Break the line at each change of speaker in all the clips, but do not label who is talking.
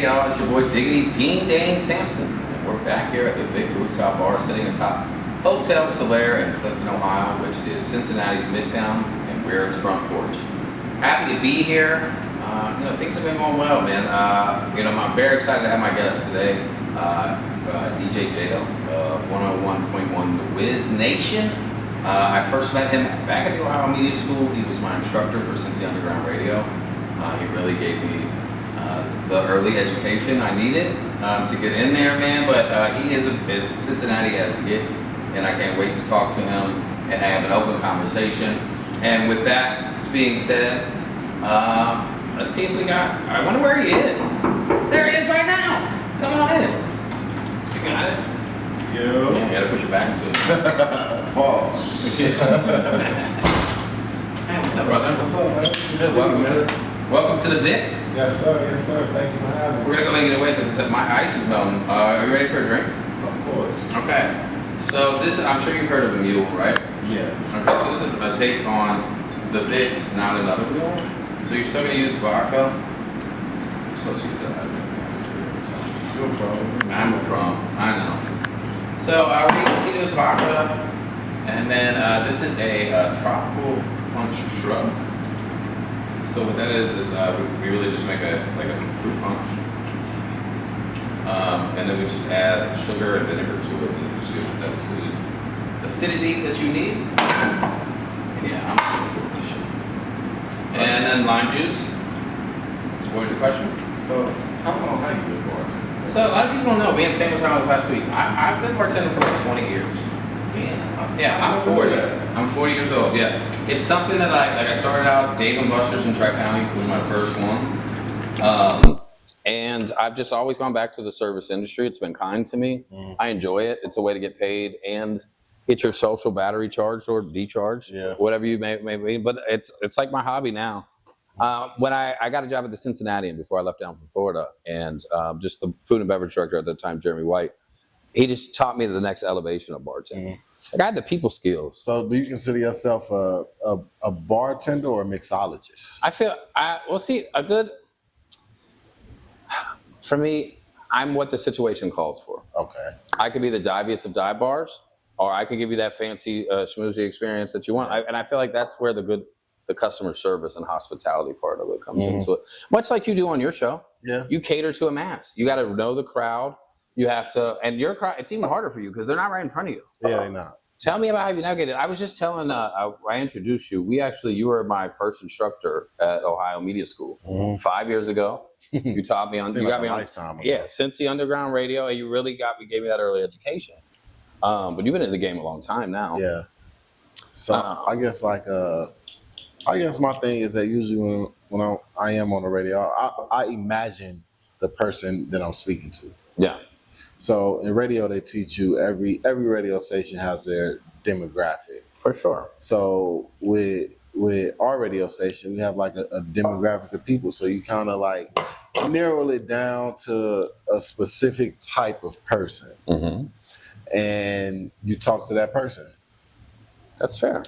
y'all? It's your boy Diggity Dean Dane Sampson. And we're back here at the Vic Rooftop Bar sitting atop Hotel Solaire in Clifton, Ohio, which is Cincinnati's Midtown and we're its front porch. Happy to be here. Things have been going well, man. I'm very excited to have my guest today, DJ Jado, 101.1 The Wiz Nation. I first met him back at the Ohio Media School. He was my instructor for Cincy Underground Radio. He really gave me the early education I needed to get in there, man. But he is as Cincinnati as it gets, and I can't wait to talk to him and have an open conversation. And with that being said, let's see if we got. I wonder where he is. There he is right now. Come on in. You got it.
Yo.
Yeah, you gotta put your back into it.
Pause.
Hey, what's up, brother?
What's up, man?
Welcome to the Vic.
Yes, sir. Yes, sir. Thank you for having me.
We're gonna go ahead and get away because my ice is melting. Are you ready for a drink?
Of course.
Okay. So this, I'm sure you've heard of a mule, right?
Yeah.
Okay. So this is a take on the Vic's, not another mule. So you're still gonna use vodka. I'm supposed to use that.
No problem.
I'm a pro. I know. So we're gonna see this vodka, and then this is a tropical punch shrub. So what that is we really just make a fruit punch, and then we just add sugar and vinegar to it, and it just gives it that acidity that you need. And yeah, I'm super cool with this shit. And then lime juice. What was your question?
So, how long have you been bartending?
So a lot of people don't know. Me and Famous Time was last week. I've been bartending for like 20 years. I'm 40. I'm 40 years old. Yeah, it's something that I started out. Dave & Buster's in Tri-County was my first one, and I've just always gone back to the service industry. It's been kind to me. I enjoy it. It's a way to get paid and get your social battery charged or decharged, whatever you may be. But it's like my hobby now. When I got a job at the Cincinnatian before I left down from Florida, and just the food and beverage director at the time, Jeremy White, he just taught me the next elevation of bartending. Like I had the people skills.
So, do you consider yourself a bartender or a mixologist?
For me, I'm what the situation calls for.
Okay.
I could be the diviest of dive bars, or I could give you that fancy schmoozy experience that you want. And I feel like that's where the customer service and hospitality part of it comes into it. Much like you do on your show.
Yeah.
You cater to a mass. You got to know the crowd. You have to, and your crowd, it's even harder for you because they're not right in front of you.
Yeah, they're not.
Tell me about how you navigated. I was just telling, I introduced you. You were my first instructor at Ohio Media School 5 years ago. You taught me on, Cincy Underground Radio, and you really gave me that early education. But you've been in the game a long time now.
Yeah. So I guess my thing is that usually when I am on the radio, I imagine the person that I'm speaking to.
Yeah.
So in radio, they teach you every radio station has their demographic.
For sure.
So with our radio station, we have like a demographic of people. So you kind of like narrow it down to a specific type of person, and you talk to that person.
That's fair.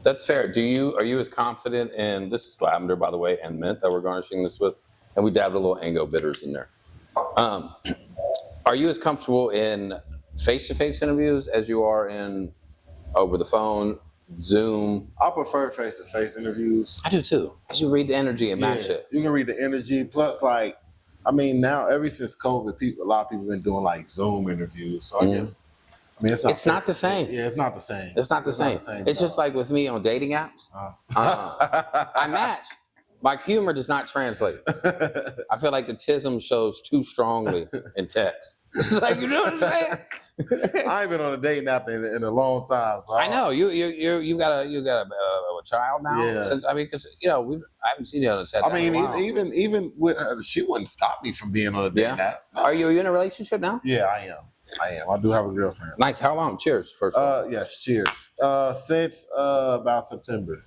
That's fair. Are you as confident in, this is lavender, by the way, and mint that we're garnishing this with, and we dabbed a little Ango bitters in there. Are you as comfortable in face-to-face interviews as you are in over the phone, Zoom?
I prefer face-to-face interviews.
I do too, because you read the energy and match it.
You can read the energy. Plus, now ever since COVID, a lot of people have been doing like Zoom interviews. So I guess, it's
not the same.
Yeah, it's not the same.
It's not the same. It's just like with me on dating apps. I match. My humor does not translate. I feel like the tism shows too strongly in text. Like, you know what I'm saying?
I ain't been on a dating app in a long time. So
I know you got a child now.
Yeah.
Since, because I haven't seen you on a set.
Even with her, she wouldn't stop me from being on a dating app. No.
Are you in a relationship now?
Yeah, I am. I do have a girlfriend.
Nice. How long? Cheers. First of all.
Yes. Cheers. Since about September.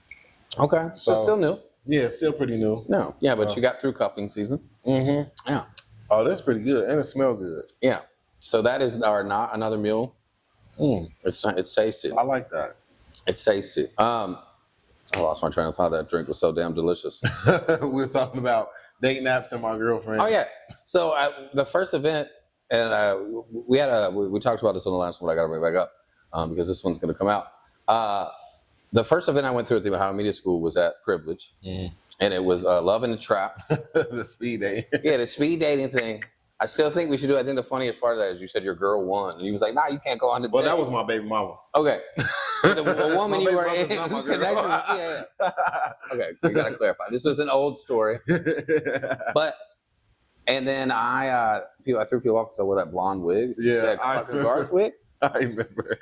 Okay. So still new.
Yeah, still pretty new.
No. Yeah, but you got through cuffing season. Yeah.
Oh, that's pretty good, and it smells good.
Yeah. So that is our not another mule. It's tasty.
I like that.
It's tasty. I lost my train of thought. That drink was so damn delicious.
We're talking about date naps and my girlfriend.
Oh yeah. So the first event, and we talked about this on the last one. I got to bring it back up because this one's going to come out. The first event I went through at the Ohio Media School was at Privilege, and it was Love in the Trap.
The speed dating.
Yeah, the speed dating thing. I still think we should do it. I think the funniest part of that is you said your girl won, and he was like, "Nah, you can't go on the date."
Well, that was my baby mama.
Okay. The woman you were in,
my
who
girl.
connected with, yeah. Okay, we gotta clarify. This was an old story, but and then I threw people off because I wore that blonde wig, that fucking Garth wig.
I remember.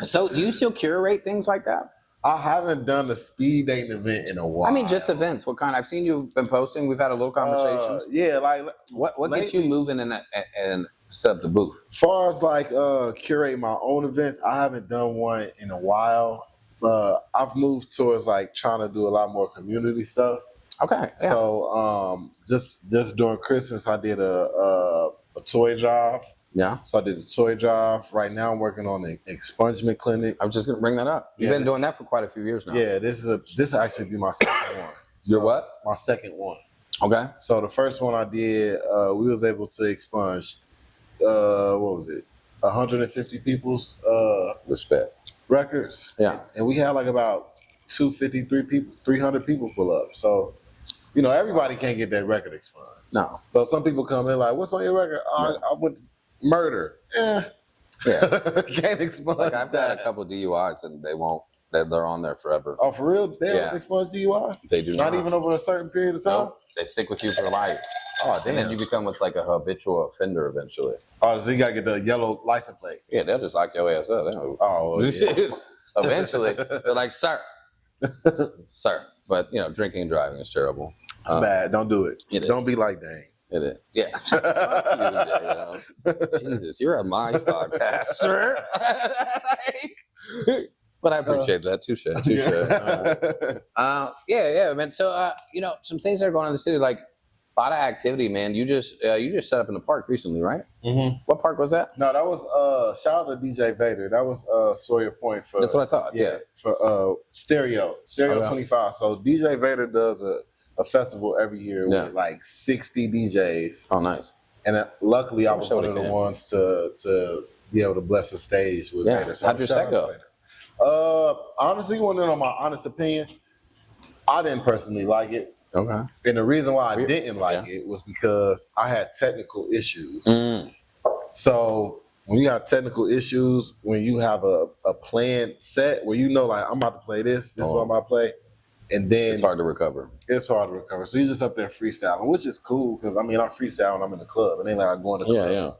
So, do you still curate things like that?
I haven't done a speed dating event in a while.
I mean, just events. What kind? I've seen you've been posting. We've had a little conversations.
Yeah, like
what gets you moving and set up the booth?
As far as like curate my own events, I haven't done one in a while. I've moved towards like trying to do a lot more community stuff.
Okay. Yeah.
So just during Christmas, I did a toy drive.
Yeah.
So I did a toy drive. Right now, I'm working on an expungement clinic.
I was just gonna bring that up. You've been doing that for quite a few years now.
Yeah, this will actually be my second one.
Your what?
My second one.
Okay.
So the first one I did, we was able to expunge, what was it, 150 people's
respect
records.
Yeah.
And we had like about 300 people pull up. So, everybody can't get that record expunged.
No.
So some people come in like, what's on your record? Oh, I went to murder.
Yeah.
Can't expunge.
Like I've got a couple DUIs and they won't. They're on there forever.
Oh, for real? They don't expunge DUIs?
They do not.
Not even over a certain period of time?
Nope. They stick with you for life.
Oh, damn.
And then you become what's like a habitual offender eventually.
Oh, so you got to get the yellow license plate.
Yeah, they'll just lock your ass up.
Oh, yeah.
Eventually, they're like, sir. Sir. But, drinking and driving is terrible.
It's bad. Don't do it. Don't be like Dane.
It is. Yeah. Fuck you, Jesus, you're a my podcast, sir. But I appreciate that. Touche. Yeah, man. So, some things that are going on in the city, like a lot of activity, man. You just set up in the park recently, right?
Mm-hmm.
What park was that?
No, that was shout out to DJ Vader. That was Sawyer Point for.
That's what I thought. Yeah.
For Stereo 25. So DJ Vader does a festival every year with like 60 DJs.
Oh, nice.
And luckily, I was one of the ones to be able to bless the stage with Vader. So
how'd your set go?
Honestly, you want to know my honest opinion? I didn't personally like it.
Okay.
And the reason why I didn't like it was because I had technical issues. So when you have technical issues, when you have a planned set where like I'm about to play this is what I'm about to play, and then
it's hard to recover.
So you're just up there freestyling, which is cool because I'm freestyling. I'm in the club, and then like I go in the club.
Yeah.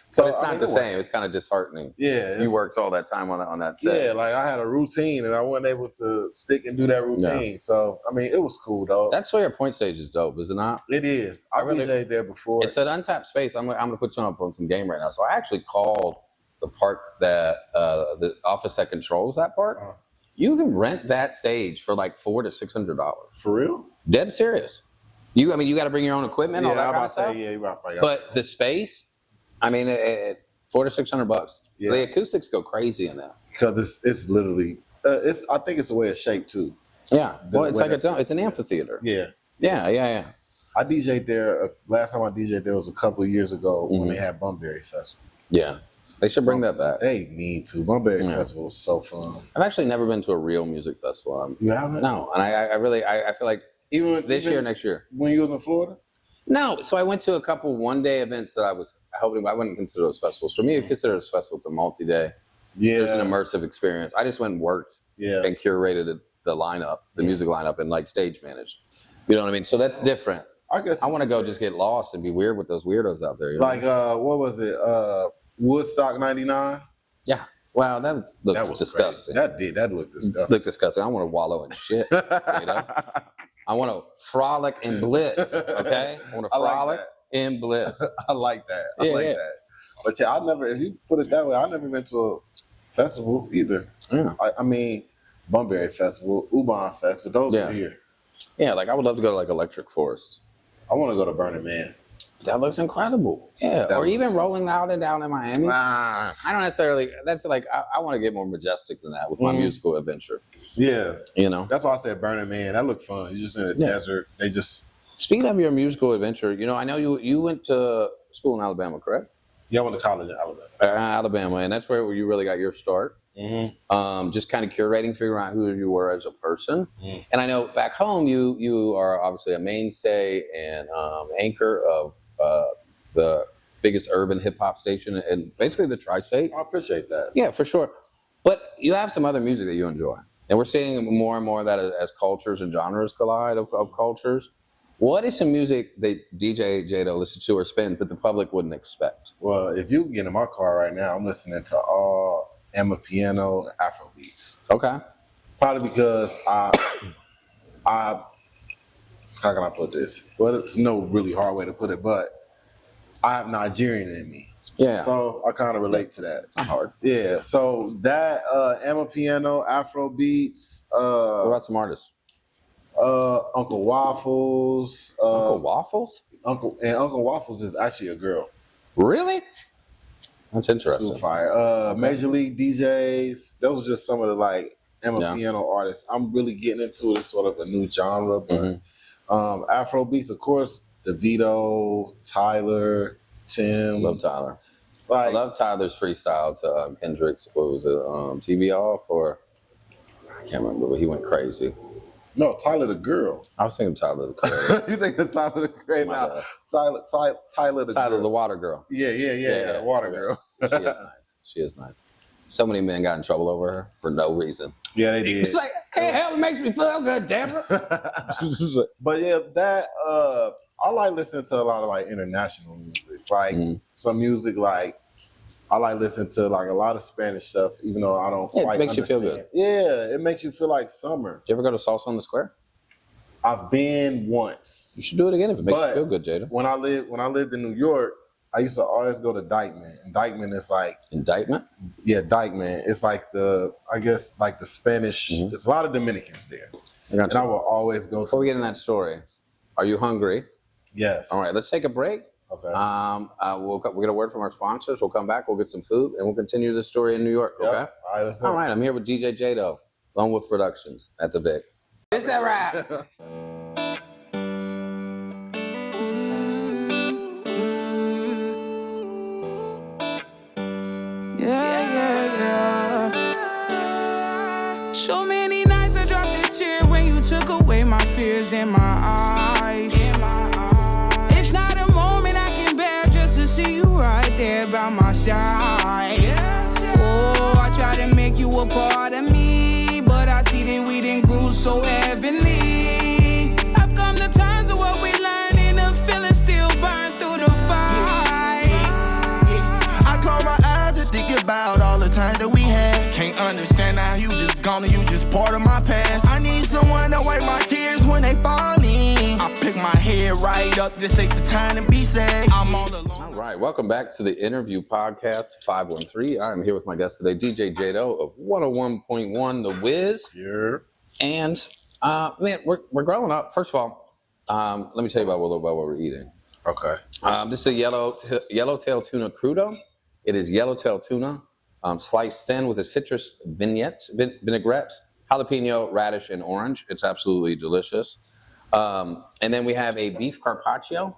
So
but it's not the same. It's kind of disheartening.
Yeah.
You worked all that time on that set.
Yeah, like I had a routine and I wasn't able to stick and do that routine. Yeah. So, it was cool, though.
That Sawyer Point stage is dope, is it not?
It is. I DJ'd there before.
It's an untapped space. I'm going to put you on some game right now. So I actually called the park the office that controls that park. You can rent that stage for like $400 to $600.
For real?
Dead serious. You got to bring your own equipment, all that kind of stuff.
Yeah, you're right.
But the space... $400 to $600.
Yeah.
The acoustics go crazy in that
because it's literally. I think it's a way of shape too.
Yeah, well, it's like it's an amphitheater.
Yeah. I DJ'd there. Last time I DJ'd there was a couple of years ago when they had Bunbury Festival.
Yeah, they should bring that back.
They need to. Bunbury Festival was so fun.
I've actually never been to a real music festival.
You haven't?
No, and I feel like even this year, next year.
When you was in Florida.
No, so I went to a couple one-day events that I was hoping. I wouldn't consider those festivals. For me, I consider those festivals a multi-day.
Yeah,
there's an immersive experience. I just went and worked and curated the lineup, the music lineup, and like stage managed. You know what I mean? So that's different.
I guess
I want to go just get lost and be weird with those weirdos out there. You
know? What was it? Woodstock '99.
Yeah. Wow, that was disgusting.
Crazy. That looked disgusting.
Looked disgusting. I want to wallow in shit. I want to frolic in bliss. Okay, I want to frolic in bliss.
I like that. I like that. But if you put it that way, I never been to a festival either.
Yeah.
Bunbury Festival, Ubon Fest, but those are here.
Yeah, like I would love to go to like Electric Forest.
I want to go to Burning Man.
That looks incredible. Yeah, or even Rolling Loud and down in Miami.
Nah.
I don't necessarily. That's like I want to get more majestic than that with my musical adventure.
Yeah,
you know.
That's why I said Burning Man. That looked fun. You're just in the desert. They just
Speaking of your musical adventure, I know you went to school in Alabama, correct?
Yeah, I went to college in Alabama.
Alabama, and that's where you really got your start. Just kind of curating, figuring out who you were as a person. And I know back home, you are obviously a mainstay and anchor of the biggest urban hip hop station and basically the tri-state.
I appreciate that.
Yeah, for sure. But you have some other music that you enjoy, and we're seeing more and more of that as cultures and genres collide of cultures. What is some music that DJ Jado listens to or spins that the public wouldn't expect?
Well, if you get in my car right now, I'm listening to all Emma Piano and Afro beats.
Okay.
Probably because I how can I put this? Well, it's no really hard way to put it, but I have Nigerian in me.
Yeah.
So I kind of relate to that.
It's not hard.
Yeah. So that Emma Piano, Afro beats.
What about some artists?
Uncle Waffles.
Uncle Waffles?
Uncle Waffles is actually a girl.
Really? That's interesting.
Super fire. Major League DJs. Those are just some of the like Emma Piano artists. I'm really getting into it. It's sort of a new genre, but Afro beats, of course. DeVito, Tyler, Tim.
Love Tyler.
Like,
I love Tyler's freestyle to Kendrick's. What was it? TV Off or I can't remember, but he went crazy.
No, Tyler the girl.
I was thinking Tyler the Creator.
You think of Tyler the Creator now? Tyler the
Tyler
girl.
the Water Girl.
Yeah. Water girl.
She is nice. She is nice. So many men got in trouble over her for no reason.
Yeah, they did.
Like, can't help it, makes me feel good, Deborah.
But yeah, that I like listening to a lot of like international music. Like some music like I like listening to like a lot of Spanish stuff, even though I don't quite
it makes
understand.
you feel good.
Yeah, it makes you feel like summer.
You ever go to Salsa on the Square?
I've been once.
You should do it again if it makes you feel good, Jada.
When I lived in New York, I used to always go to Dykeman. And Dykeman is like
Indictment?
Yeah, Dykeman. It's like the Spanish. There's a lot of Dominicans there. And I will always go.
Before we get in that story, are you hungry?
Yes.
All right, let's take a break.
Okay.
We'll get a word from our sponsors. We'll come back. We'll get some food, and we'll continue the story in New York. Okay.
Yep. All right. Let's go.
All right. I'm here with DJ Jado, Lone Wolf Productions at the Vic. Is that right?
So many nights I dropped a tear when you took away my fears in my eyes. It's not a moment I can bear just to see you right there by my side. Oh, I try to make you a part of me, but I see that we didn't grow so heavenly. I've come to terms with what we learned, and the feeling still burn through the fight.
I close my eyes and think about all the time that we had. Can't understand how you just gone and you just part of my past. I need someone to wipe my tears when they falling. I pick my head right up, this ain't the time to be sad. I'm all alone.
All right, welcome back to the Interview Podcast 513. I'm here with my guest today, DJ Jado of 101.1 The Wiz.
Here.
And man, we're growing up. First of all, let me tell you a little about what we're eating.
Okay.
This is a yellowtail tuna crudo. It is yellowtail tuna, sliced thin with a citrus vinaigrette, jalapeno, radish, and orange. It's absolutely delicious. And then we have a beef carpaccio.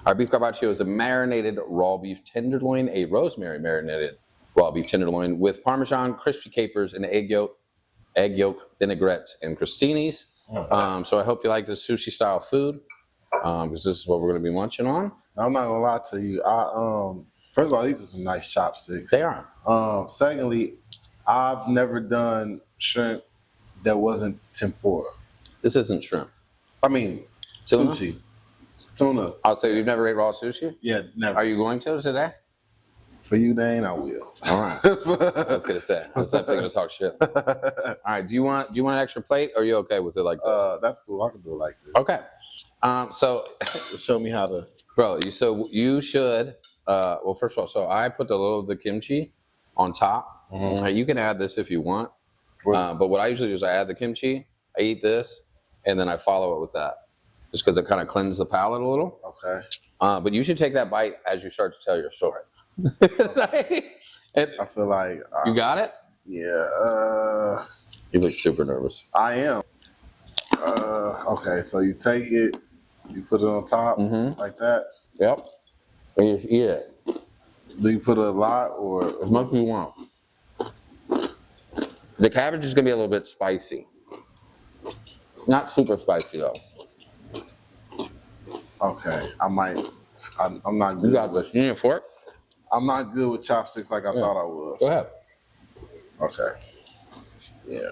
Our beef carpaccio is a marinated raw beef tenderloin, a rosemary marinated raw beef tenderloin with Parmesan, crispy capers, and egg yolk, vinaigrette, and crostinis. So I hope you like this sushi style food because this is what we're going to be munching on.
I'm not gonna lie to you. First of all, these are some nice chopsticks.
They are.
Secondly, I've never done shrimp that wasn't tempura.
This isn't shrimp.
I mean,
Tuna?
sushi. Tuna.
I'll say you've never ate raw sushi?
Yeah, never.
Are you going to today?
For you, Dane, I will.
All right. I was gonna say. I was definitely gonna talk shit. All right. Do you want an extra plate, or are you okay with it like this?
That's cool. I can do it like this.
Okay. So,
Show me how to.
bro, you should. Well, first of all, so I put a little of the kimchi on top. You can add this if you want, but what I usually do is I add the kimchi, I eat this, and then I follow it with that, just because it kind of cleanses the palate a little.
Okay.
But you should take that bite as you start to tell your story.
I feel like
You got it?
yeah.
You look super nervous.
I am. Okay, so you take it, you put it on top like that.
Yep. And you just eat it
Do you put a lot or
as much as you want. The cabbage is gonna be a little bit spicy. Not super spicy though.
okay? I'm not
You
good.
got this. You need a fork?
I'm not good with chopsticks like I
Yeah.
thought I was.
Go ahead.
Okay. Yeah.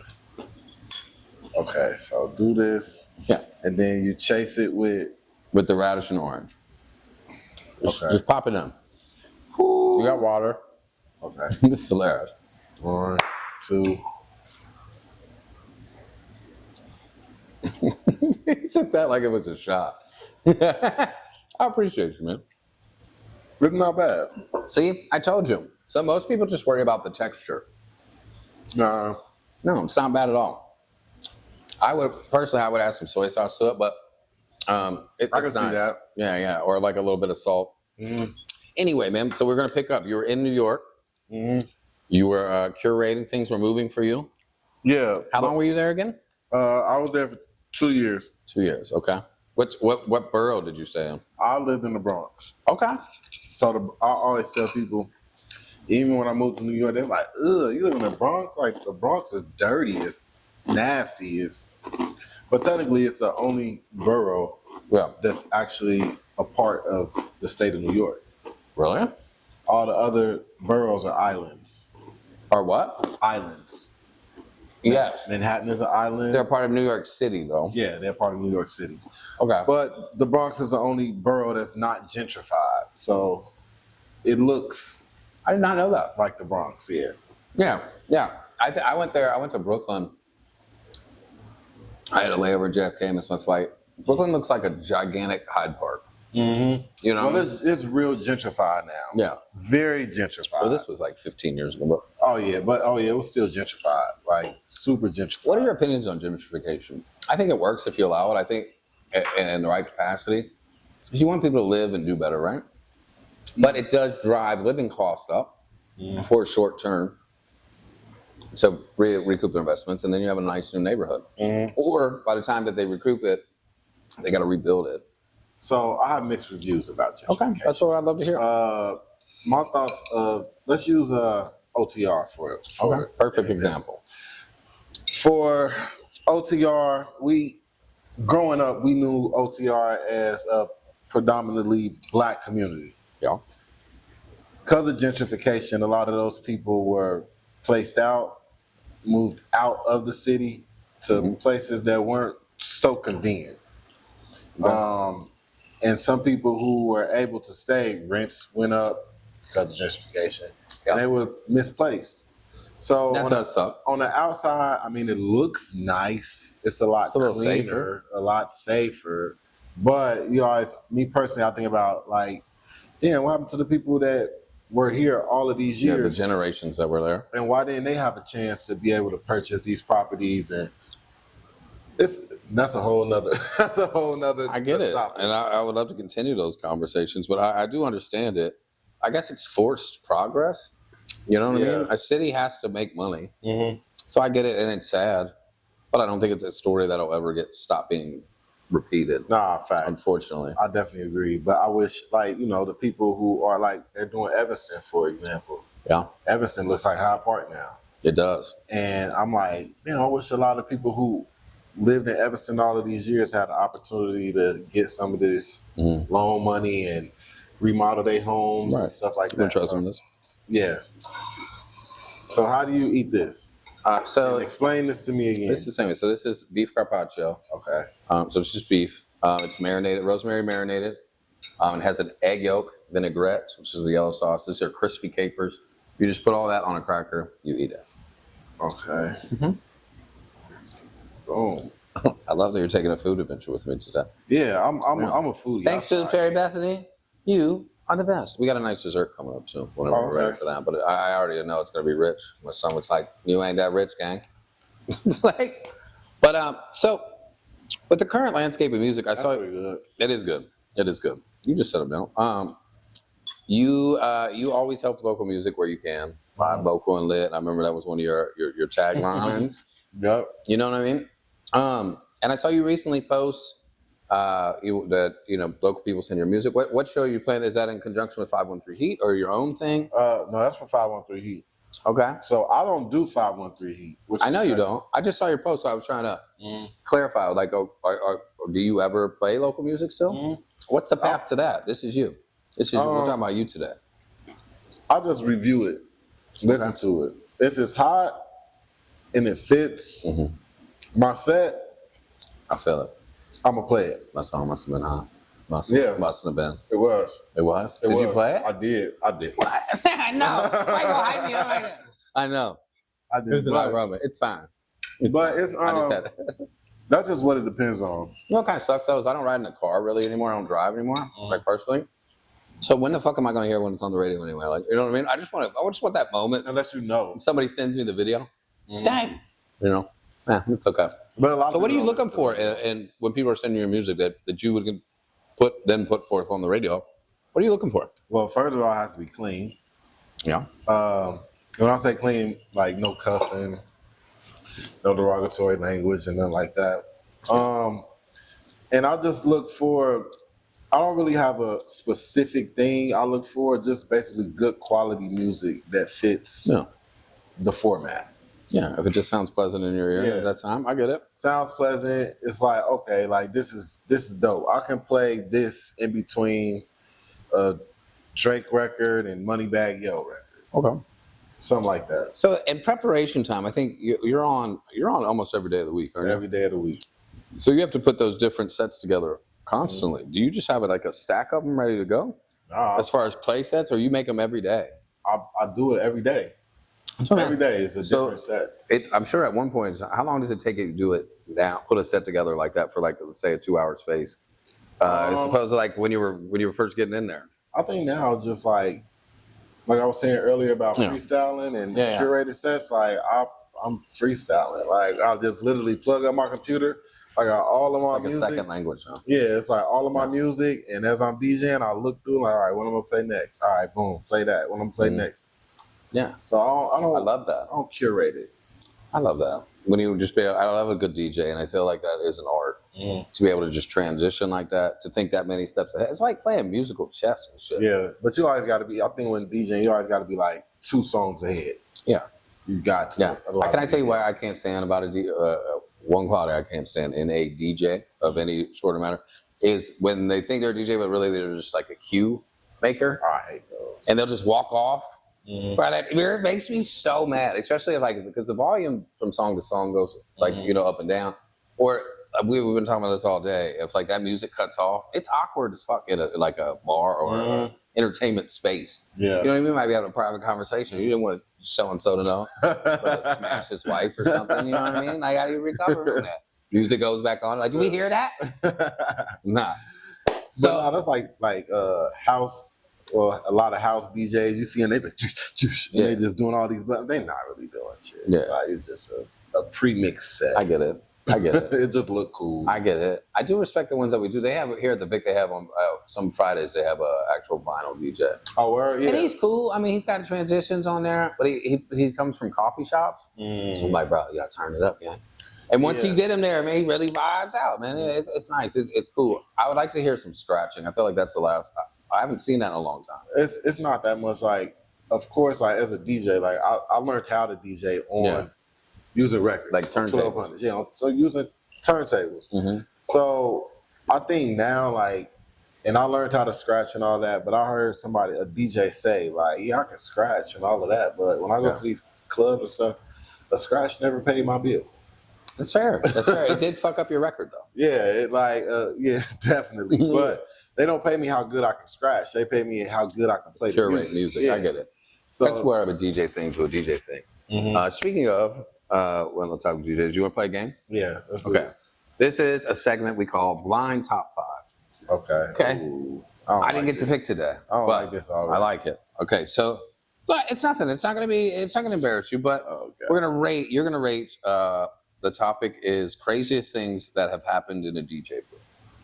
Okay, so do this,
Yeah.
and then you chase it with.
With the radish and orange.
Okay.
Just pop it in. You got water.
Okay.
This is hilarious.
1, 2.
He took that like it was a shot. I appreciate you, man.
It's not bad.
See, I told you. So most people just worry about the texture.
Nah.
No, it's not bad at all. I would add some soy sauce to it, but
I
it's
can see
nice.
that.
Yeah, or like a little bit of salt. Anyway, man, so we're gonna pick up. You were in New York. You were curating things were moving for you.
Yeah.
How long were you there again?
I was there for 2 years.
2 years. Okay. What borough did you stay in?
I lived in the Bronx.
Okay.
So I always tell people, even when I moved to New York, they're like, ugh, you live in the Bronx? Like, the Bronx is dirty, it's nasty, but technically it's the only borough that's actually a part of the state of New York.
Really?
All the other boroughs are islands.
Or what?
Islands.
Yes.
Manhattan is an island.
They're part of New York City, though.
Yeah, they're part of New York City.
Okay.
But the Bronx is the only borough that's not gentrified. So it looks
I did not know that.
like the Bronx, yeah.
Yeah. I went there. I went to Brooklyn. I had a layover at JFK, missed my flight. Brooklyn looks like a gigantic Hyde Park. You know?
Well, it's real gentrified now.
Yeah.
Very gentrified.
Well, this was like 15 years ago. But
it was still gentrified, like super gentrified.
what are your opinions on gentrification? I think it works if you allow it. I think in the right capacity. Because you want people to live and do better, right? But it does drive living costs up for a short term. So recoup their investments, and then you have a nice new neighborhood. Or by the time that they recoup it, they got to rebuild it.
So I have mixed reviews about gentrification.
Okay, that's what I'd love to hear.
My thoughts of, let's use OTR for it.
Okay, perfect example.
For OTR, growing up, we knew OTR as a predominantly black community.
Yeah.
Because of gentrification, a lot of those people were placed out, moved out of the city to places that weren't so convenient. And some people who were able to stay, rents went up because of gentrification, and they were misplaced. So
That does suck.
On the outside, I mean, it looks nice. It's a lot
little
cleaner,
safer.
a lot safer. But you always, me personally, I think about like, damn, what happened to the people that were here all of these years?
Yeah, the generations that were there.
And why didn't they have a chance to be able to purchase these properties? And that's a whole nother
I get it,
topic.
and I would love to continue those conversations, but I do understand it. I guess it's forced progress. You know what I mean? A city has to make money, so I get it, and it's sad, but I don't think it's a story that'll ever stop being repeated.
Nah, facts.
Unfortunately,
I definitely agree. But I wish, like, the people who are like, they're doing Evanston, for example.
Yeah,
Evanston looks like Hyde Park now.
it does.
And I'm like, I wish a lot of people who lived in Evanston all of these years had the opportunity to get some of this loan money and remodel their homes and stuff like that.
Trust me in this.
Yeah. So how do you eat this?
So
And explain this to me again.
this is the same way. So this is beef carpaccio.
Okay.
So it's just beef. It's marinated, rosemary marinated. It has an egg yolk, vinaigrette, which is the yellow sauce. These are crispy capers. You just put all that on a cracker. You eat it.
Okay. Boom.
I love that you're taking a food adventure with me today.
Yeah, I'm a foodie.
Thanks, Food Fairy Bethany. You are the best. We got a nice dessert coming up too. Whenever we're ready for that, but I already know it's going to be rich. My stomach's like, you ain't that rich, gang. It's like, but so with the current landscape of music,
That's pretty good.
it is good. It is good. You just said it, Bill. You always help local music where you can. Live, local, and lit. I remember that was one of your taglines.
Yep.
You know what I mean? And I saw you recently post that local people send your music. What show are you playing? Is that in conjunction with 513 Heat or your own thing?
No, that's for 513 Heat.
Okay.
So I don't do 513 Heat.
I know you don't. I just saw your post, so I was trying to clarify. Like, do you ever play local music still? What's the path to that? This is you. We're talking about you today.
I just review it, listen to it. If it's hot and it fits my set,
I feel it.
I'm gonna play it.
My song must have been hot. Must have been.
It was.
It was? Did you play it?
I did.
I know. Why you hype me up like that? I know.
I did.
Here's the It's fine.
It's
I just had it.
That's just what it depends on.
You know what kind of sucks though is I don't ride in a car really anymore. I don't drive anymore, like personally. So when the fuck am I going to hear when it's on the radio anyway? Like, you know what I mean? I just want that moment.
Unless you know.
Somebody sends me the video. Dang. It's okay.
But
so what are you looking for? And when people are sending you your music that you would put forth on the radio, what are you looking for?
Well, first of all, it has to be clean.
Yeah.
When I say clean, like no cussing, no derogatory language, and nothing like that. And I just look for. I don't really have a specific thing I look for. Just basically good quality music that fits the format.
Yeah, if it just sounds pleasant in your ear at that time, I get it.
Sounds pleasant. It's like, okay, like this is dope. I can play this in between a Drake record and Moneybagg Yo record.
Okay.
Something like that.
So in preparation time, I think you're on almost every day of the week, aren't you?
Every day of the week.
So you have to put those different sets together constantly. Do you just have like a stack of them ready to go? As far as play sets, or you make them every day?
I do it every day. Every day is a different set.
I'm sure at one point, how long does it take you to do it now? Put a set together like that for like, let's say, a 2-hour space. As opposed to like when you were first getting in there.
I think now it's just like I was saying earlier about freestyling and curated sets. Like I'm freestyling. Like I'll just literally plug up my computer. I got all of my music. It's like a second
language, huh?
Yeah, it's like all of my music, and as I'm DJing, I look through like, all right, what am I gonna play next? All right, boom, play that. What I'm gonna play next?
Yeah.
So I
love that.
I don't curate it.
I love that. When you just I love a good DJ, and I feel like that is an art to be able to just transition like that, to think that many steps ahead. It's like playing musical chess and shit.
Yeah, but you always got to be. I think when DJing, you always got to be like 2 songs ahead.
Yeah,
you got to.
Yeah. Can I tell you why I can't stand about one quality I can't stand in a DJ of any sort of matter is when they think they're a DJ, but really they're just like a cue maker.
I hate those.
And they'll just walk off. But it makes me so mad, especially if because the volume from song to song goes up and down. Or we've been talking about this all day. If like that music cuts off, it's awkward as fuck in a bar or an entertainment space.
Yeah,
you know what I mean? Might be having a private conversation. You didn't want so and so to know, but smash his wife or something. You know what I mean? Like how do you recover from that? Music goes back on. Like, do we hear that? Nah.
So that's like house. Well, a lot of house DJs you see, and they just doing all these, but they're not really doing shit.
Yeah,
like, it's just a pre-mixed set.
I get it.
It just look cool.
I get it. I do respect the ones that we do. They have here at the Vic. They have on some Fridays. They have a actual vinyl DJ.
Oh, word? Yeah.
And he's cool. I mean, he's got transitions on there, but he comes from coffee shops. So I'm like, bro, you gotta turn it up, man. And once you get him there, man, he really vibes out, man. It's nice. It's cool. I would like to hear some scratching. I feel like that's the last. I haven't seen that in a long time.
It's not that much. Like, of course, like as a DJ, like I learned how to DJ on using records,
like turntables.
1200s. Yeah, so using turntables. So I think now, like, and I learned how to scratch and all that. But I heard a DJ say, like, yeah, I can scratch and all of that. But when I go to these clubs and stuff, a scratch never paid my bill.
That's fair. That's fair. It did fuck up your record, though.
Yeah, definitely. But they don't pay me how good I can scratch. They pay me how good I can play
curate music. Yeah. I get it. So that's more of a DJ thing to a DJ thing. Speaking of, when we'll talk DJs, you want to play a game?
Yeah.
Okay. This is a segment we call Blind Top 5. Okay.
Ooh,
I didn't get to pick today.
I don't like this already.
I like it. Okay, so, but it's nothing. It's not going to embarrass you, but we're going to rate, you're going to rate, the topic is craziest things that have happened in a DJ booth.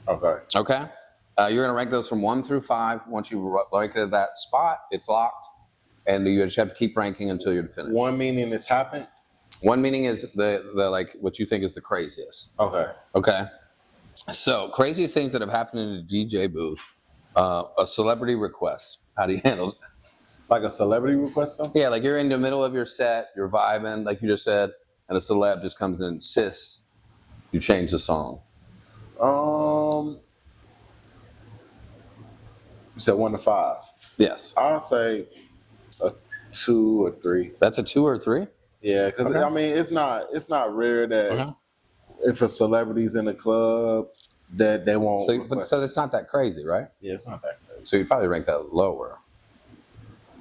Okay. You're going to rank those from 1 through 5. Once you rank it at that spot, it's locked. And you just have to keep ranking until you're finished.
1 meaning it's happened?
One meaning is the like what you think is the craziest.
Okay.
Okay. So craziest things that have happened in a DJ booth. A celebrity request. How do you handle it?
Like a celebrity request something?
Yeah, like you're in the middle of your set, you're vibing, like you just said, and a celeb just comes in and insists you change the song.
You said 1 to 5.
Yes.
I'll say a 2 or 3.
That's a 2 or 3?
Yeah, because
Okay.
I mean, it's not rare that if a celebrity's in the club that they won't.
So it's not that crazy, right?
Yeah, it's not that crazy.
So you probably rank that lower.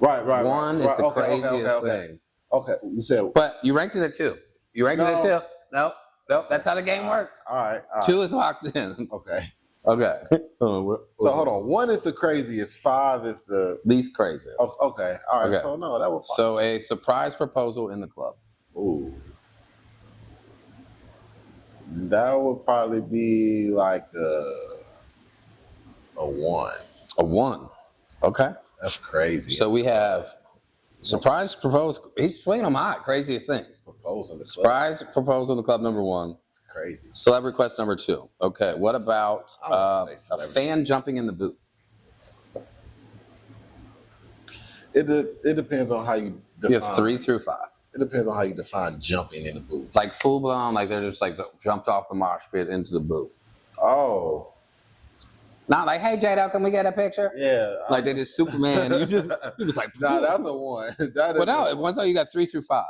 Right.
One is the craziest thing.
Okay, you said.
But you ranked it at 2. You ranked it at 2. Nope. That's how the game works.
All right.
2 is locked in.
Okay.
Okay.
So hold on. 1 is the craziest. 5 is the
least craziest.
Oh, okay. All right.
Okay.
So no, that was 5.
So a surprise proposal in the club.
Ooh. That would probably be like a 1.
A 1. Okay.
That's crazy.
So we have surprise proposal. He's swinging them hot. Craziest things.
Proposal.
Surprise proposal in the club number 1.
It's crazy.
Celeb request number 2. Okay. What about a fan jumping in the booth?
It depends on how you define.
You have 3 through 5.
It depends on how you define jumping in the booth.
Like full blown, like they're just like jumped off the mosh pit into the booth.
Oh.
Not like, hey J-Lo, can we get a picture?
Yeah.
Like they just Superman. you just like,
nah, that's a 1.
Well, no, once you got 3 through 5.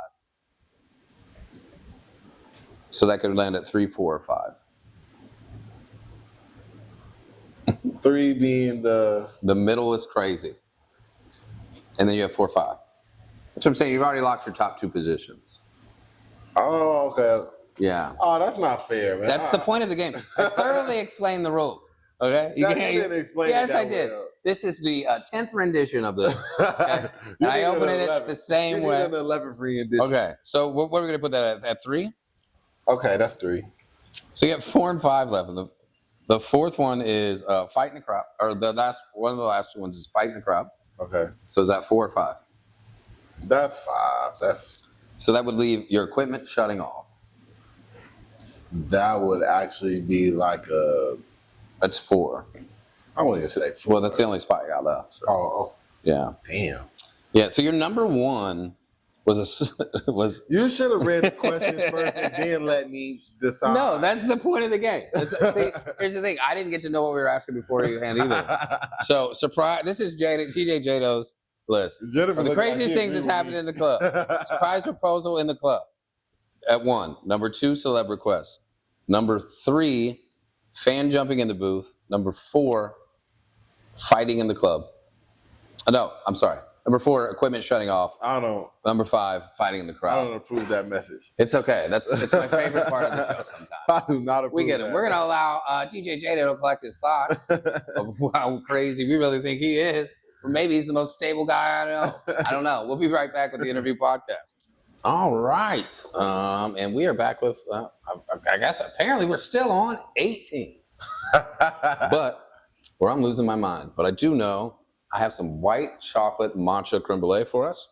So that could land at 3, 4, or 5.
3 being the
middle is crazy. And then you have 4, 5. That's what I'm saying. You've already locked your top 2 positions.
Oh, okay.
Yeah.
Oh, that's not fair, man.
That's the point of the game. I thoroughly explained the rules. Okay?
You didn't explain
Yes,
it that
I did.
well.
This is the 10th rendition of this. Okay? And I opened it the same way.
An 11 free edition.
Okay. So what are we going to put that at 3?
Okay, that's 3.
So you have 4 and 5 left. And the fourth one is fight in the crowd. Or one of the last 2 ones is fight in the crowd.
Okay.
So is that 4 or 5?
That's 5.
So that would leave your equipment shutting off.
That would actually be like a.
That's 4.
I wouldn't say 4.
Well, that's the only spot you got left. So.
Oh,
Yeah.
damn.
Yeah. So your number 1 was.
You should have read the questions first and then let me decide.
No, that's the point of the game. See, here's the thing. I didn't get to know what we were asking before you hand either. So surprise. This is TJ Jato's list.
Jennifer,
The craziest things that's happened in the club. Surprise proposal in the club. At 1. Number 2, celeb request. Number 3, fan jumping in the booth. Number 4, fighting in the club. No, I'm sorry. Number 4, equipment shutting off.
I don't.
Number 5, fighting in the crowd.
I don't approve that message.
It's okay. It's my favorite part of the show sometimes.
I do not approve.
We get it. We're gonna allow DJ Jada to collect his thoughts of how crazy we really think he is. Or maybe he's the most stable guy I know. I don't know. We'll be right back with the interview podcast. All right. And we are back with, I guess apparently we're still on 18. But where I'm losing my mind. But I do know I have some white chocolate matcha creme brulee for us.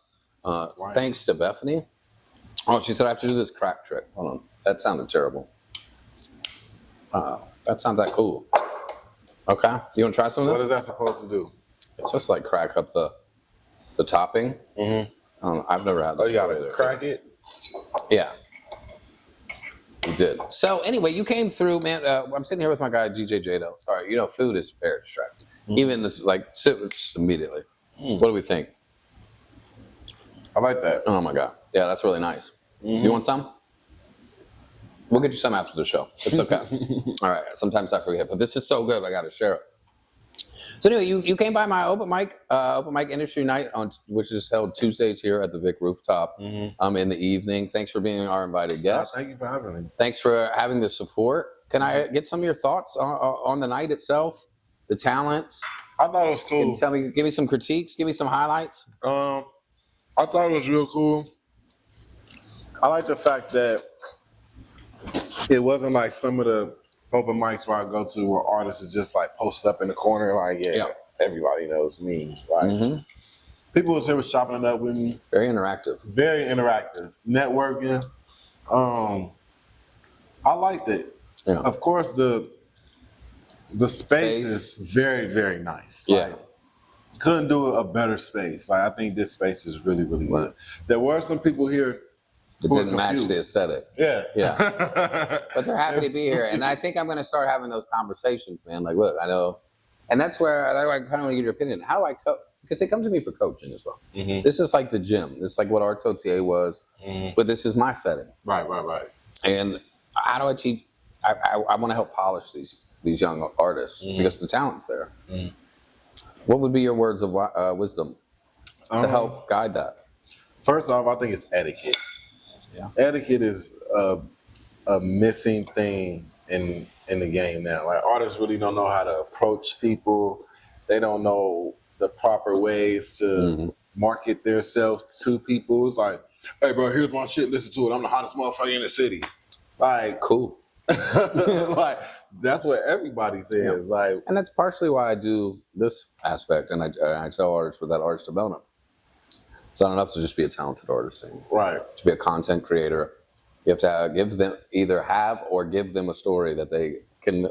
Thanks to Bethany. Oh, she said I have to do this crack trick. Hold on. That sounded terrible. That sounds that cool. Okay. You want to try some of
What
this?
is that supposed to do?
It's just like crack up the topping. Mm-hmm. I don't know. I've never had this.
Oh, you gotta crack it?
Yeah. You did. So anyway, you came through, man. I'm sitting here with my guy, DJ Jado. Sorry, food is very distracting. Mm-hmm. Even this, sit just immediately. Mm. What do we think?
I like that.
Oh my God. Yeah, that's really nice. Mm-hmm. You want some? We'll get you some after the show. It's okay. All right. Sometimes I forget, but this is so good. I got to share it. So anyway, you came by my open mic industry night which is held Tuesdays here at the Vic Rooftop in the evening. Thanks for being our invited guest.
Thank you for having me.
Thanks for having the support. Can I get some of your thoughts on the night itself, the talent?
I thought it was cool.
Give me some critiques. Give me some highlights.
I thought it was real cool. I like the fact that it wasn't like some of the open mics where I go to where artists are just like posted up in the corner, like, everybody knows me. Like, people was here shopping it up with me.
Very interactive.
Very interactive. Networking. I liked it.
Yeah.
Of course, the space is very, very nice. Like, couldn't do a better space. Like, I think this space is really, really good. There were some people here
It didn't match the aesthetic.
Yeah.
But they're happy to be here. And I think I'm going to start having those conversations, man. Like, look, I know. And that's where I kind of want to get your opinion. How do I coach? Because they come to me for coaching as well. Mm-hmm. This is like the gym. This is like what Arts OTA was. Mm-hmm. But this is my setting.
Right.
And how do I teach? I want to help polish these young artists because the talent's there. Mm-hmm. What would be your words of wisdom to help guide that?
First off, I think it's etiquette. Yeah. Etiquette is a missing thing in the game now. Like, artists really don't know how to approach people. They don't know the proper ways to market themselves to people. It's like, hey, bro, here's my shit. Listen to it. I'm the hottest motherfucker in the city. Like,
cool.
Like, that's what everybody says. Yeah. Like,
and that's partially why I do this aspect. And I tell artists with that arts development. It's not enough to just be a talented artist anymore.
Right.
To be a content creator, you have to give them give them a story that they can,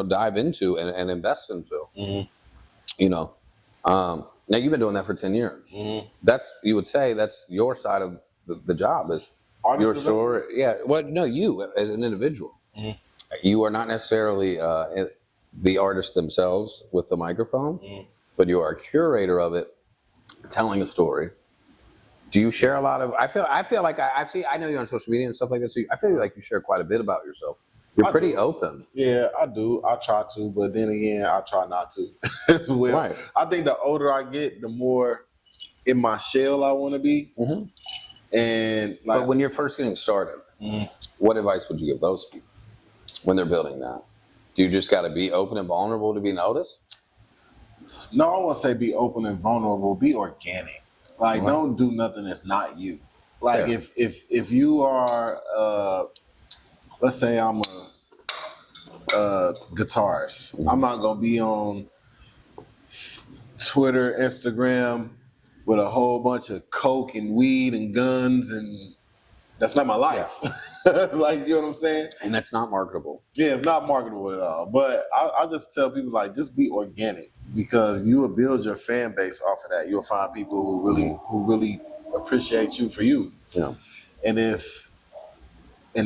dive into and invest into. Now you've been doing that for 10 years. You would say that's your side of the job is artist your story. Yeah. Well, no, you as an individual, you are not necessarily the artist themselves with the microphone, but you are a curator of it, telling a story. Do you share a lot of? I feel like I know you on social media and stuff like that. So I feel like you share quite a bit about yourself. You're pretty open.
Yeah, I do. I try to, but then again, I try not to as well. Right. I think the older I get, the more in my shell I want to be. Mm-hmm. And
but when you're first getting started, what advice would you give those people when they're building that? Do you just got to be open and vulnerable to be noticed?
No, I won't say be open and vulnerable. Be organic. Like, don't do nothing that's not you. Like, if you are, let's say I'm a guitarist. I'm not going to be on Twitter, Instagram with a whole bunch of coke and weed and guns, and that's not my life. Like, you know what I'm saying?
And that's not marketable.
Yeah, it's not marketable at all. But I just tell people, like, just be organic. Because you will build your fan base off of that. You'll find people who really appreciate you for you.
Yeah.
And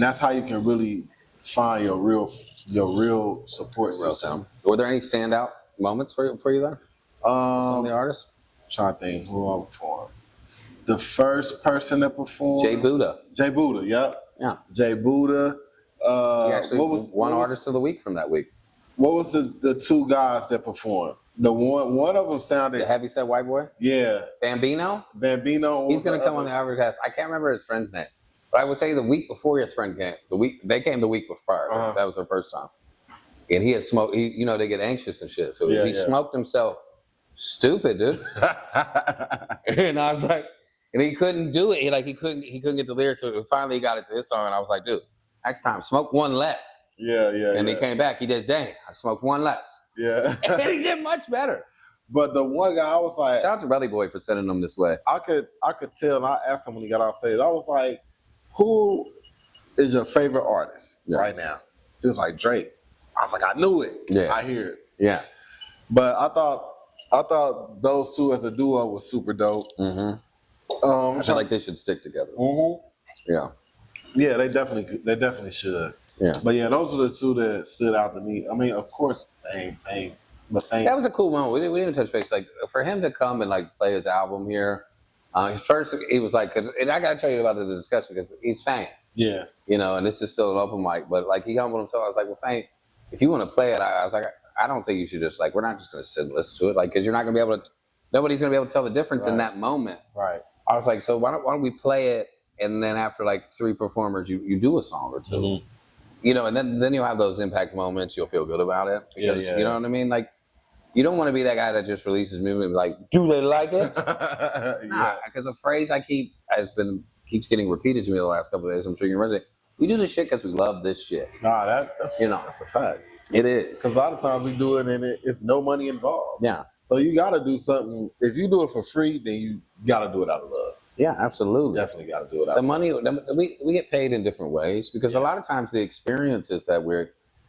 that's how you can really find your real support system.
Were there any standout moments for you there? Some of the artists?
I'm trying to think who I performed. The first person that performed,
Jay Buddha,
yep.
Yeah.
Jay Buddha.
He actually won Artist of the Week from that week.
What was the two guys that performed? The one of them sounded
the heavyset white boy.
Yeah,
Bambino.
He's
gonna come on the Avercast. I can't remember his friend's name, but I will tell you the week before his friend came. They came the week before. That was their first time, and he had smoked. They get anxious and shit, so he smoked himself. Stupid, dude. And I was like, and he couldn't do it. He couldn't get the lyrics. So finally, he got it to his song, and I was like, dude, next time, smoke one less.
Yeah.
And he came back. He did, dang, I smoked one less.
Yeah.
And he did much better.
But the one guy, I was like,
shout out to Belly Boy for sending him this way.
I could tell, and I asked him when he got off stage, I was like, who is your favorite artist right now? He was like, Drake. I was like, I knew it.
Yeah.
I hear it.
Yeah.
But I thought those two as a duo was super dope.
Mm-hmm. I feel like they should stick together.
Mm-hmm.
Yeah.
Yeah, they definitely should.
Yeah.
But yeah, those are the two that stood out to me. I mean, of course, Fame. But Fame.
That was a cool moment. We didn't touch base. Like, for him to come and like play his album here, first he was like, and I gotta tell you about the discussion because he's Fame.
Yeah.
And this is still an open mic, but like he humbled himself. I was like, well, Fame, if you want to play it, I was like, I don't think you should just like, we're not just gonna sit and listen to it, like, because you're not gonna be able to. Nobody's gonna be able to tell the difference in that moment.
Right.
I was like, so why don't we play it, and then after like 3 performers, you do a song or two. Mm-hmm. And then you'll have those impact moments. You'll feel good about it. Because, you know what I mean? Like, you don't want to be that guy that just releases music and be like, do they like it? Nah, because a phrase keeps getting repeated to me the last couple of days. I'm sure you can resonate. We do this shit because we love this shit.
Nah, that's a fact.
It is.
Because a lot of times we do it and it's no money involved.
Yeah.
So you got to do something. If you do it for free, then you got to do it out of love.
Yeah, absolutely.
Definitely got to do it out
The money, we get paid in different ways because a lot of times the experiences that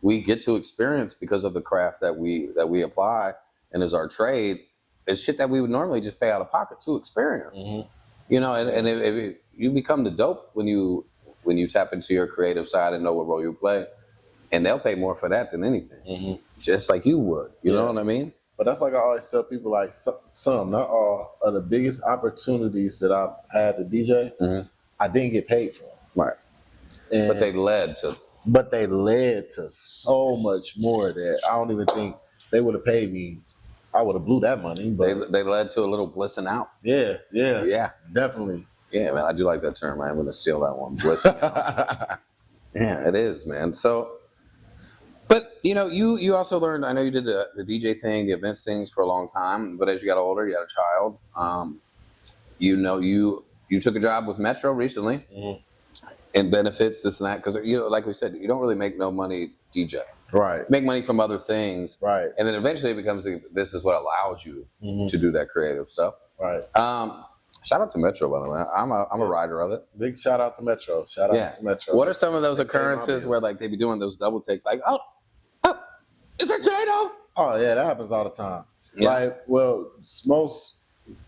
we get to experience because of the craft that we apply and is our trade is shit that we would normally just pay out of pocket to experience.
Mm-hmm.
You know, and if you become the dope when you tap into your creative side and know what role you play, and they'll pay more for that than anything, just like you would. You know what I mean?
But that's like I always tell people, like some, not all, of the biggest opportunities that I've had to DJ, I didn't get paid for.
Right.
And,
But they led to.
But they led to so much more that I don't even think they would have paid me. I would have blew that money. But
They led to a little blissing out.
Yeah, definitely.
Yeah, man, I do like that term. I'm going to steal that one, blissing out. Yeah, it is, man. So, but you know, you also learned. I know you did the DJ thing, the events things for a long time. But as you got older, you had a child. You know, you took a job with Metro recently, and benefits this and that because you know, like we said, you don't really make no money DJ.
Right.
Make money from other things.
Right.
And then eventually it becomes this is what allows you to do that creative stuff.
Right.
Shout out to Metro, by the way. I'm a rider of it.
Big shout out to Metro. Shout out to Metro.
What are some of those occurrences where like they be doing those double takes? Like, oh, is that Jado?
Oh yeah, that happens all the time.
Yeah.
Like, well,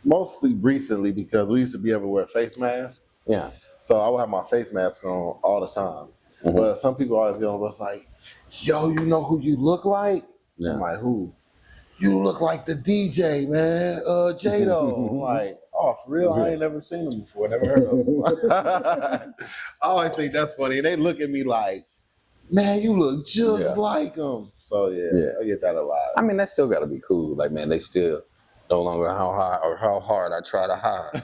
mostly recently because we used to be able to wear face masks.
Yeah.
So I would have my face mask on all the time. But some people always get on us like, yo, you know who you look like? Yeah. I'm like, who? You look like the DJ, man, Jado. I'm like, oh, for real? I ain't never seen him before, never heard of him. I always think that's funny. And they look at me like, man, you look just like him. So I get that a lot.
I mean, that still got to be cool. Like, man, they still no longer how high or how hard I try to hide.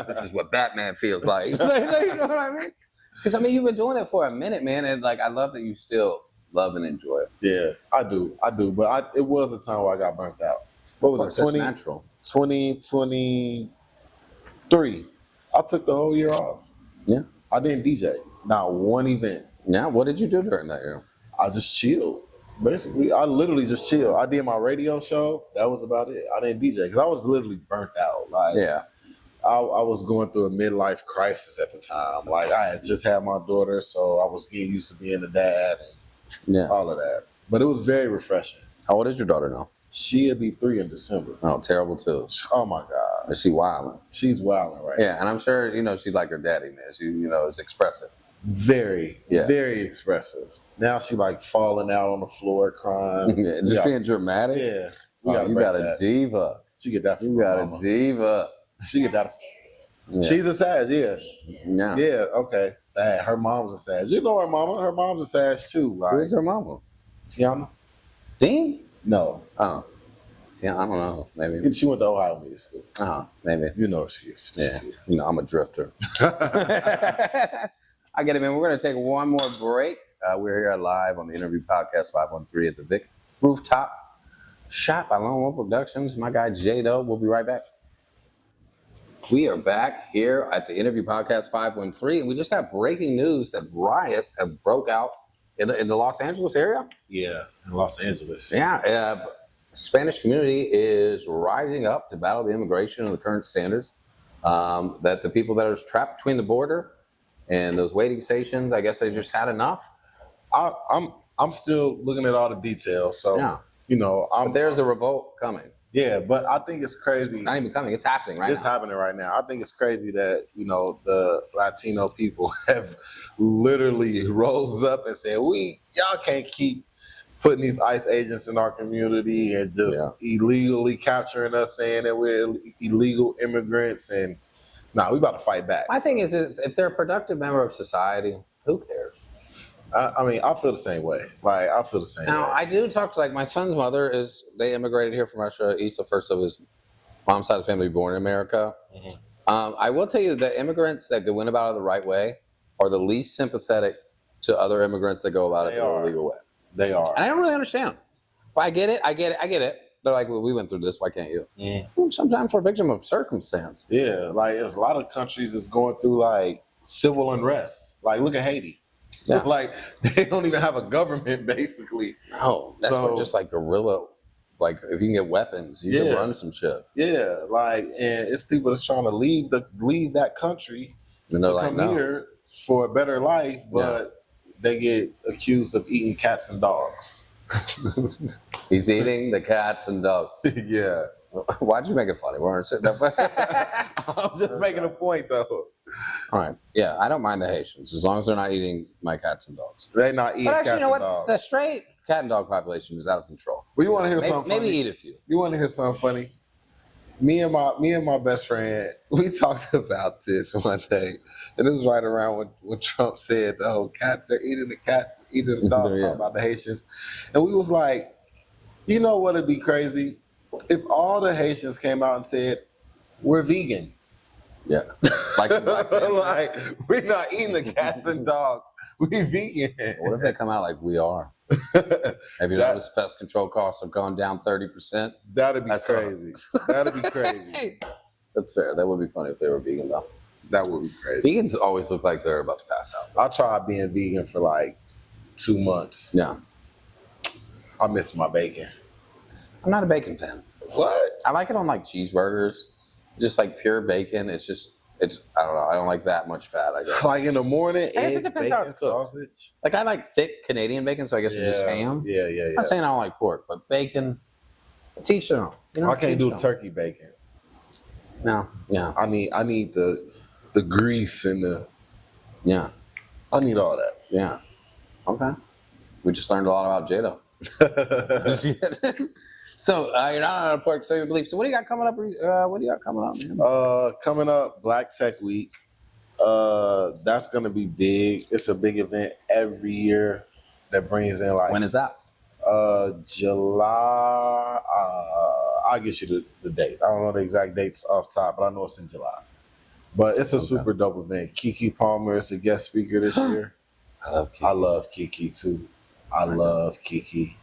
This is what Batman feels like. You know what I mean? Because I mean, you've been doing it for a minute, man, and like I love that you still love and enjoy it.
Yeah, I do. But it was a time where I got burnt out. What was it? 2023. I took the whole year off.
Yeah.
I didn't DJ. Not one event.
Yeah. What did you do during that year?
I just chilled. Basically, I literally just chilled. I did my radio show. That was about it. I didn't DJ because I was literally burnt out. Like, I was going through a midlife crisis at the time. Like, I had just had my daughter, so I was getting used to being a dad and all of that. But it was very refreshing.
How old is your daughter now?
She'll be 3 in December.
Oh, terrible too.
Oh my God.
Is she wilding?
She's wilding right
now. And I'm sure, you know, she's like her daddy, man. She, you know, is expressive.
Very expressive. Now she like falling out on the floor crying.
Just being dramatic?
Yeah.
You got a diva.
She get that from
You got a diva.
She get that. She's a Sag, Yeah, okay. Sag. Her mom's a Sag. You know her mama. Her mom's a Sag too. Like,
who's her mama?
Tiana.
Dean?
No.
Oh. Yeah, I don't know. Maybe
she went to Ohio Media School.
Oh, maybe.
You know she is.
Yeah. You know, I'm a drifter. I get it, man. We're going to take one more break. We're here live on the Interview Podcast 513 at the Vic Rooftop Shop by Lone Wolf Productions. My guy Jado. We'll be right back. We are back here at the Interview Podcast 513, and we just got breaking news that riots have broke out in the Los Angeles area.
Yeah, in Los Angeles.
Yeah, Spanish community is rising up to battle the immigration and the current standards. That the people that are trapped between the border and those waiting stations, I guess they just had enough.
I'm still looking at all the details, so you know,
but there's a revolt coming.
Yeah, but I think it's crazy.
Not even coming; it's happening right now.
It's happening right now. I think it's crazy that, you know, the Latino people have literally rose up and said, y'all can't keep putting these ICE agents in our community and just illegally capturing us, saying that we're illegal immigrants, and we about to fight back.
My thing is if they're a productive member of society, who cares?
I mean, I feel the same way. Like, I feel the same way.
Now, I do talk to, like, my son's mother they immigrated here from Russia. He's the first of his mom's side of the family born in America. Mm-hmm. I will tell you that immigrants that went about it the right way are the least sympathetic to other immigrants that go about it the illegal way.
They are.
And I don't really understand. But I get it. They're like, well, we went through this. Why can't you? Mm. Sometimes we're a victim of circumstance.
Yeah, like, there's a lot of countries that's going through, like, civil unrest. Like, look at Haiti. Yeah. Like, they don't even have a government, basically.
No, that's just like guerrilla Like if you can get weapons, you can run some shit.
Yeah, like, and it's people that's trying to leave that country
And
to
they're like,
come
no.
here for a better life, but they get accused of eating cats and dogs.
He's eating the cats and dogs.
Yeah.
Why'd you make it funny? We weren't sitting up.
I'm just making a point, though.
All right. Yeah, I don't mind the Haitians as long as they're not eating my cats and dogs.
They're not eating
But actually,
cats
you know
and
what?
dogs.
The straight cat and dog population is out of control.
Well, you want to hear something funny?
Maybe eat a few.
You want to hear something funny? Me and my best friend, we talked about this one day, and this is right around when Trump said, "Oh, they're eating the cats, eating the dogs," talking about the Haitians, and we was like, you know what'd be crazy? If all the Haitians came out and said, "We're vegan,"
Yeah, like
we're not eating the cats and dogs, we vegan.
What if they come out like we are? Have you noticed pest control costs have gone down 30%?
That'd be crazy. That'd be crazy.
That's fair. That would be funny if they were vegan, though.
That would be crazy.
Vegans always look like they're about to pass out.
I tried being vegan for like 2 months.
Yeah.
I miss my bacon.
I'm not a bacon fan.
What?
I like it on like cheeseburgers, just like pure bacon. I don't know. I don't like that much fat, I guess.
Like in the morning,
I guess it depends how it's cooked.
sausage.
Like I like thick Canadian bacon, so I guess it's just ham.
Yeah.
I'm not saying I don't like pork, but bacon, it's each their own. You know,
I can't do turkey bacon.
No, yeah.
I need the grease and
Yeah.
I need all that.
Yeah. Okay. We just learned a lot about J-Lo. So you're not on a pork, so you believe. So what do you got coming up? What do you got coming up, man?
Coming up, Black Tech Week. That's gonna be big. It's a big event every year that brings in like.
When is that?
July. I'll get you the date. I don't know the exact dates off top, but I know it's in July. But it's a super dope event. Keke Palmer is a guest speaker this year. I love Keke too. I love Keke.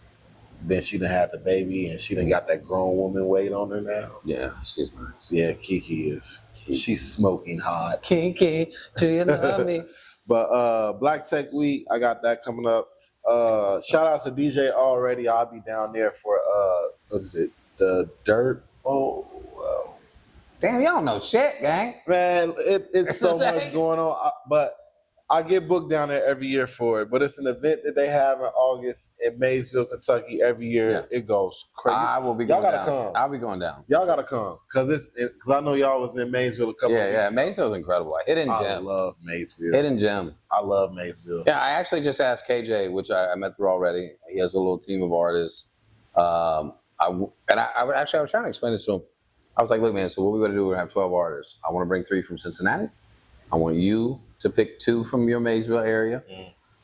Then she done had the baby, and she done got that grown woman weight on her now.
Yeah, she's nice.
Yeah, Keke is. She's smoking hot.
Keke, do you love me?
But Black Tech Week, I got that coming up. Shout out to DJ already. I'll be down there for what is it? The Dirt. Oh,
damn, y'all know shit, gang.
man, it's so much going on. But I get booked down there every year for it. But it's an event that they have in August in Maysville, Kentucky. Every year it goes crazy.
I will be going
y'all gotta
down.
come.
I'll be going down.
Y'all gotta come because I know y'all was in Maysville a couple.
Yeah. Maysville's incredible. Hidden
I
gem.
love Maysville.
Hidden gem.
I love Maysville.
Yeah, I actually just asked KJ, which I met through already. He has a little team of artists. I was trying to explain this to him. I was like, look, man, so what we're going to do, we're going to have 12 artists. I want to bring 3 from Cincinnati. I want you to pick 2 from your Maysville area.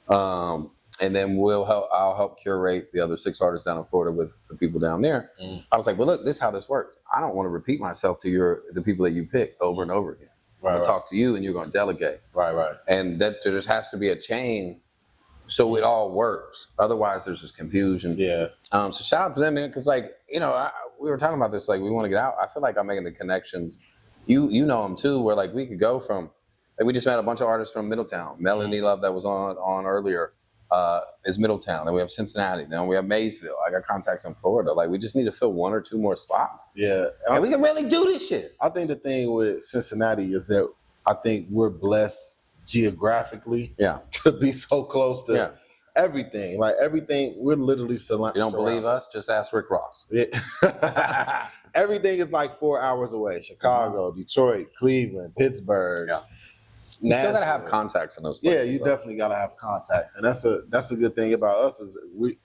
And then I'll help curate the other 6 artists down in Florida with the people down there. I was like, well, look, this is how this works. I don't want to repeat myself to the people that you pick over and over again. I'm going to talk to you and you're going to delegate.
Right.
And that there just has to be a chain so it all works. Otherwise, there's just confusion.
Yeah.
So shout out to them, man, because we were talking about this, like we want to get out. I feel like I'm making the connections. You know them too, where like we could go from, like we just met a bunch of artists from Middletown. Melanie Love that was on earlier is Middletown. Then we have Cincinnati. Then we have Maysville. I got contacts in Florida. Like we just need to fill 1 or 2 more spots.
Yeah.
And we can really do this shit.
I think the thing with Cincinnati is that I think we're blessed geographically to be so close to everything. Like everything, we're literally surrounded.
You don't believe us? Just ask Rick Ross.
Yeah. Everything is like 4 hours away. Chicago, Detroit, Cleveland, Pittsburgh.
Yeah. You still gotta have contacts in those places.
Yeah, you definitely gotta have contacts, and that's a good thing about us is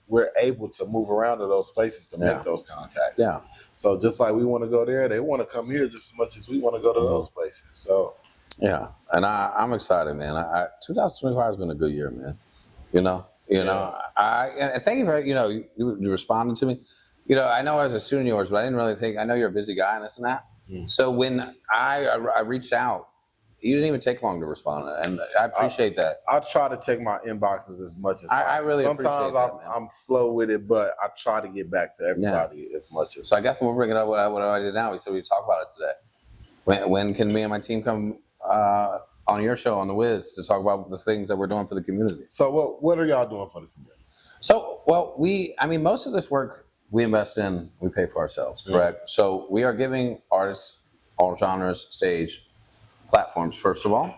we're able to move around to those places to make those contacts. Yeah. So just like we want to go there, they want to come here just as much as we want to go to those places. So. Yeah,
and I'm excited, man. 2025 has been a good year, man. And thank you for you responding to me. I know I was a student of yours, but I didn't really think. I know you're a busy guy and this and that. So when I reached out, you didn't even take long to respond, and I appreciate that.
I try to check my inboxes as much as
I really
sometimes
appreciate that,
I'm slow with it, but I try to get back to everybody as much as.
So I guess we'll bring it up what I did now. We said we'd talk about it today. When can me and my team come on your show on the Wiz to talk about the things that we're doing for the community?
So what are y'all doing for the community?
So most of this work we invest in, we pay for ourselves, correct? So we are giving artists, all genres, stage platforms, first of all.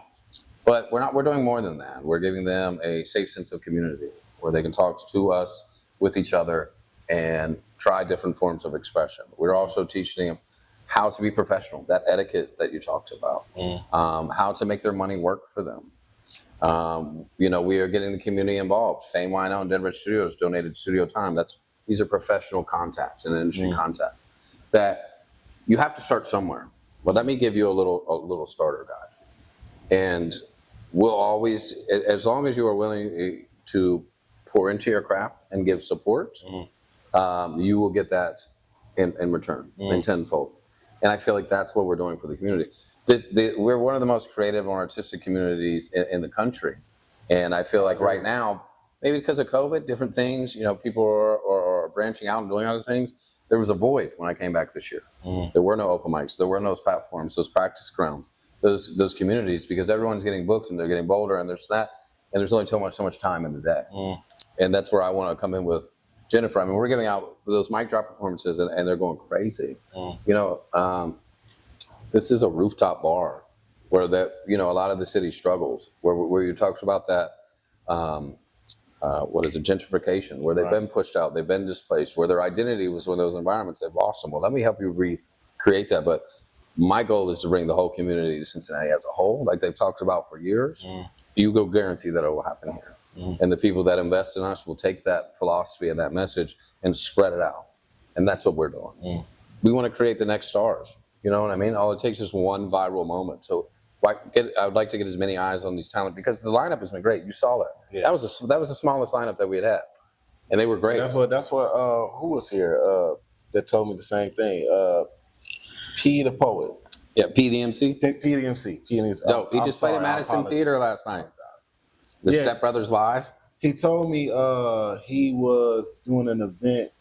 But we're doing more than that. We're giving them a safe sense of community where they can talk to us, with each other, and try different forms of expression. We're also teaching them how to be professional, that etiquette that you talked about, how to make their money work for them. We are getting the community involved. Fame Wino and Denver Studios donated studio time. These are professional contacts and industry contacts that you have to start somewhere. But let me give you a little starter guide. And we'll always, as long as you are willing to pour into your craft and give support, you will get that in return, in tenfold. And I feel like that's what we're doing for the community. We're one of the most creative and artistic communities in the country. And I feel like right now, maybe because of COVID, different things, people are branching out and doing other things. There was a void when I came back this year. There were no open mics. There were no platforms, those practice grounds, those communities, because everyone's getting booked and they're getting bolder and there's that. And there's only so much time in the day. And that's where I want to come in with Jennifer. I mean, we're giving out those mic drop performances and they're going crazy. This is a rooftop bar where a lot of the city struggles, where you talked about that, gentrification, where they've been pushed out, they've been displaced, where their identity was in those environments, they've lost them. Well, let me help you recreate that. But my goal is to bring the whole community to Cincinnati as a whole, like they've talked about for years. You go guarantee that it will happen here. And the people that invest in us will take that philosophy and that message and spread it out. And that's what we're doing. We want to create the next stars. You know what I mean? All it takes is one viral moment. So I would like to get as many eyes on these talent, because the lineup has been great. You saw it. Yeah. That was the smallest lineup that we had, and they were great.
That's what. Who was here? That told me the same thing. P the poet.
Yeah, P the MC.
P the MC.
Dope. He just played at Madison Theater last night. The Step Brothers Live.
He told me he was doing an event.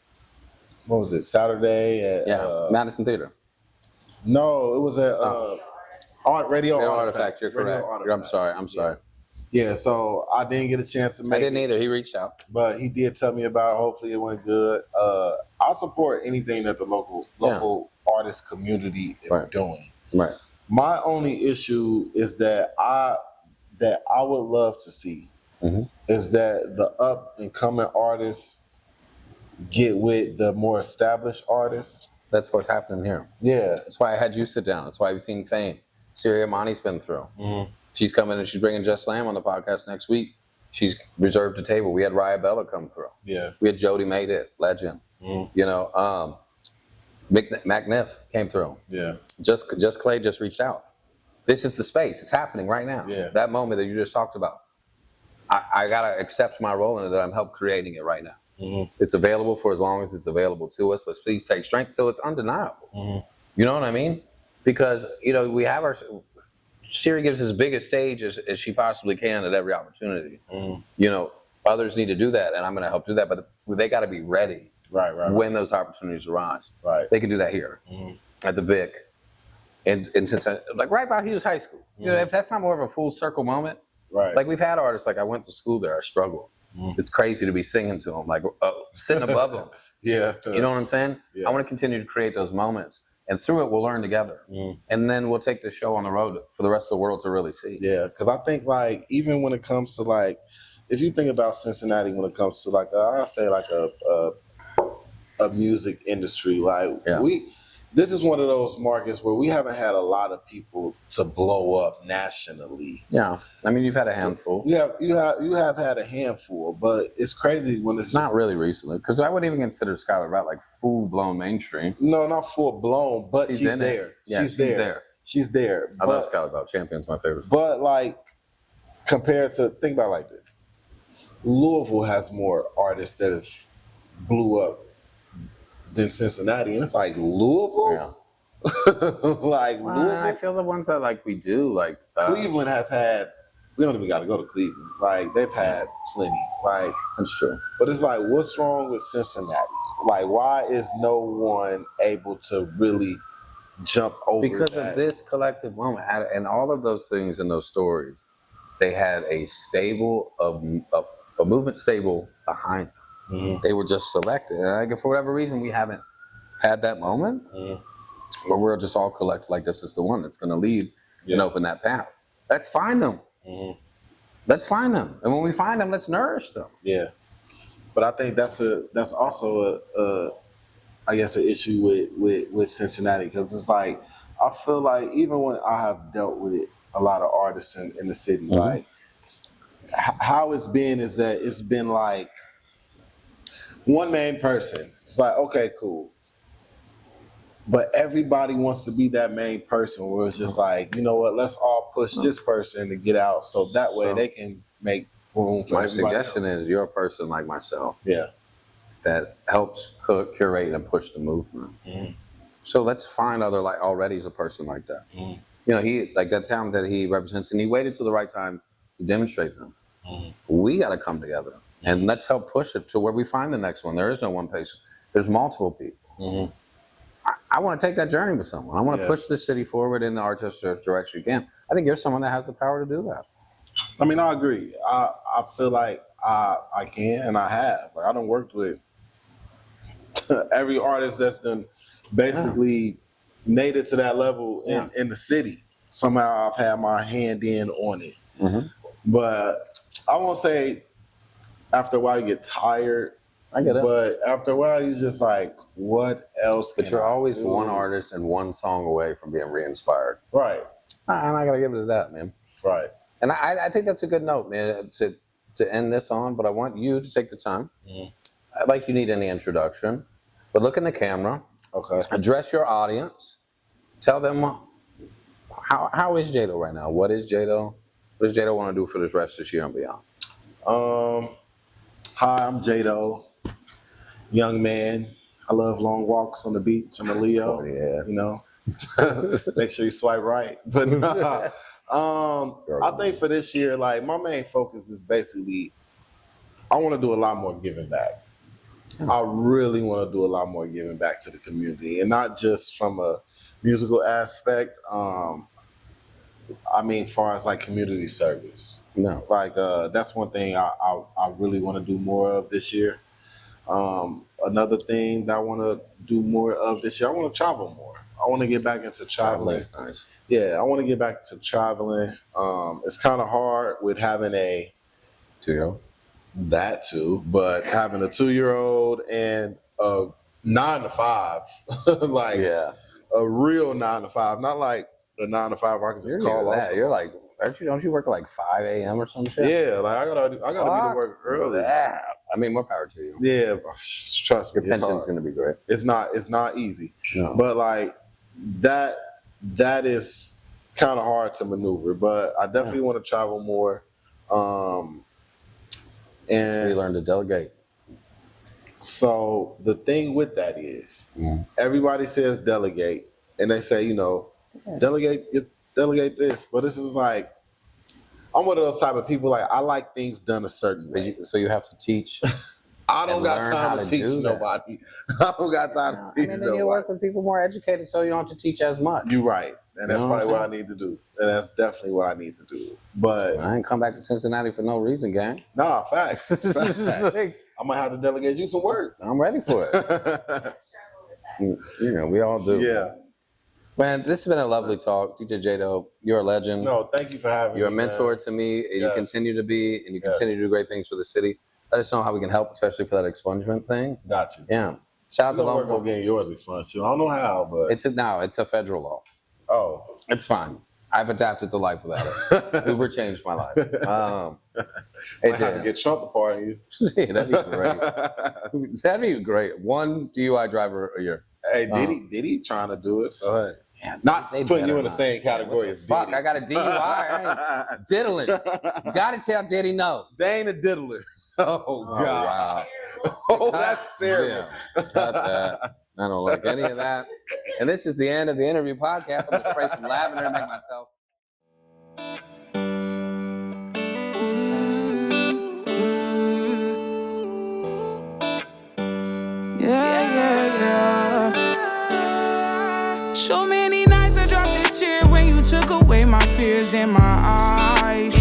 What was it? Saturday at
Madison Theater.
No, it was at Radio
Artifact. You're correct. I'm sorry.
Yeah, so I didn't get a chance to make
I didn't either. He reached out.
But he did tell me about it. Hopefully it went good. I'll support anything that the local artist community is doing.
Right.
My only issue is that I would love to see is that the up and coming artists get with the more established artists.
That's what's happening here.
Yeah.
That's why I had you sit down. That's why we've seen Fame. Siri Amani's been through. She's coming and she's bringing Just Lamb on the podcast next week. She's reserved a table. We had Raya Bella come through.
Yeah.
We had Jody Made It, legend. McNiff came through.
Yeah.
Just Clay just reached out. This is the space. It's happening right now.
Yeah.
That moment that you just talked about. I got to accept my role in it, that I'm helping creating it right now. It's available for as long as it's available to us. Let's please take strength. So it's undeniable. You know what I mean? Because, we have Siri gives as big a stage as she possibly can at every opportunity. Others need to do that, and I'm going to help do that. But they got to be ready when those opportunities arise.
Right.
They can do that here at the Vic. And since right by Hughes High School. If that's not more of a full circle moment.
Right.
Like we've had artists, like I went to school there, I struggled. It's crazy to be singing to them, like sitting above them.
Yeah.
You know what I'm saying?
Yeah.
I want to continue to create those moments. And through it, we'll learn together. And then we'll take the show on the road for the rest of the world to really see.
Yeah, because I think, even when it comes to, if you think about Cincinnati, when it comes to, I say, a music industry, this is one of those markets where we haven't had a lot of people to blow up nationally.
Yeah, I mean, you've had a handful.
You have had a handful, but it's crazy when it's
not really recently, because I wouldn't even consider Skylar Rat full blown mainstream.
No, not full blown, but she's there.
Yeah, she's there.
She's there.
I love Skylar Rat. Champion's my favorite.
But compared to, think about it like this, Louisville has more artists that have blew up than Cincinnati, and it's Louisville.
Yeah.
Louisville.
I feel the ones that we do
Cleveland has had. We don't even got to go to Cleveland. They've had plenty.
That's true.
But it's what's wrong with Cincinnati? Why is no one able to really jump over?
Because of this collective moment, and all of those things and those stories, they had a movement stable behind them. They were just selected. And for whatever reason, we haven't had that moment where we're just all collective like this is the one that's going to lead and open that path. Let's find them. Let's find them. And when we find them, let's nourish them.
Yeah. But I think that's also I guess an issue with Cincinnati, because it's like I feel like even when I have dealt with a lot of artists in the city, like how it's been is that it's been like one main person. It's like, okay, cool. But everybody wants to be that main person where it's just like, you know what, let's all push this person to get out so that way they can make room for
my
everybody
suggestion
else.
is you're a person like myself.
Yeah.
That helps curate and push the movement. So let's find other, like already is a person like that. You know, he like that talent that he represents, and he waited till the right time to demonstrate them. We got to come together and let's help push it to where we find the next one. There is no one patient. There's multiple people. I want to take that journey with someone. I want to push the city forward in the artistic direction you can. I think you're someone that has the power to do that.
I mean, I agree. I feel like I can and I have. Like I done worked with every artist that's done basically made it to that level in the city. Somehow I've had my hand in on it. But I won't say after a while you get tired.
I get it.
But after a while you're just like, what else can
But you're
I
always
do?
one artist and one song away from being re-inspired.
Right.
And I got to give it to that, man.
Right.
And I think that's a good note, man, to end this on. But I want you to take the time. Like you need any introduction. But look in the camera.
Okay.
Address your audience. Tell them how is Jado right now? What is Jado? What does Jado want to do for this rest of this year and beyond?
Hi, I'm Jado. Young man. I love long walks on the beach. I'm a Leo. You know. Make sure you swipe right. But I think for this year, like my main focus is basically I want to do a lot more giving back. I really want to do a lot more giving back to the community, and not just from a musical aspect. I mean, far as like community service.
No.
Like that's one thing I really want to do more of this year. Another thing that I want to do more of this year, I want to travel more. I want to get back into traveling.
Traveling's nice.
Yeah, I want to get back to traveling. It's kind of hard with having a
2-year-old.
That too, but having a 2-year-old and a 9 to 5, like a real 9 to 5, not like a 9 to 5 I can just call off.
You're like, don't you work at like 5 a.m. or some shit?
Yeah, like I gotta be to work early.
That. I mean, more power to you.
Yeah, trust me,
your pension's gonna be great.
It's not easy,
no.
But like that is kind of hard to maneuver. But I definitely want to travel more. And
we learn to delegate.
So the thing with that is, everybody says delegate, and they say, you know, delegate this. But this is like, I'm one of those type of people. Like I like things done a certain way.
So you have to teach.
I don't got time to teach nobody. I don't got time to teach nobody.
Then you work with people more educated, so you don't have to teach as much.
You're right, and that's probably what I need to do. And that's definitely what I need to do. But
I ain't come back to Cincinnati for no reason, gang.
Nah, facts. I might have to delegate you some work.
I'm ready for it. You know, we all do.
Yeah.
Man, this has been a lovely talk. DJ Jado, you're a legend.
No, thank you for having me.
You're a mentor to me, and you continue to be, and you continue to do great things for the city. Let us know how we can help, especially for that expungement thing.
Got you.
Yeah. Shout out to
Lone Wolf. Getting yours expunged too. I don't know how, but
it's a federal law.
Oh,
it's fine. I've adapted to life without it. Uber changed my life.
Might have to get Trump to pardon you.
Yeah, that'd be great. That'd be great. One DUI driver a year.
Hey, did he trying to do it? So hey.
Yeah,
not putting you in the same category as
fuck,
Diddy.
I got a DUI. I ain't diddling. You gotta tell Diddy no.
They ain't a diddler. Oh God.
Wow.
Oh, that's terrible.
Yeah. Cut that. I don't like any of that. And this is the end of the interview podcast. I'm gonna spray some lavender and make myself.
So many nights I dropped a tear when you took away my fears in my eyes.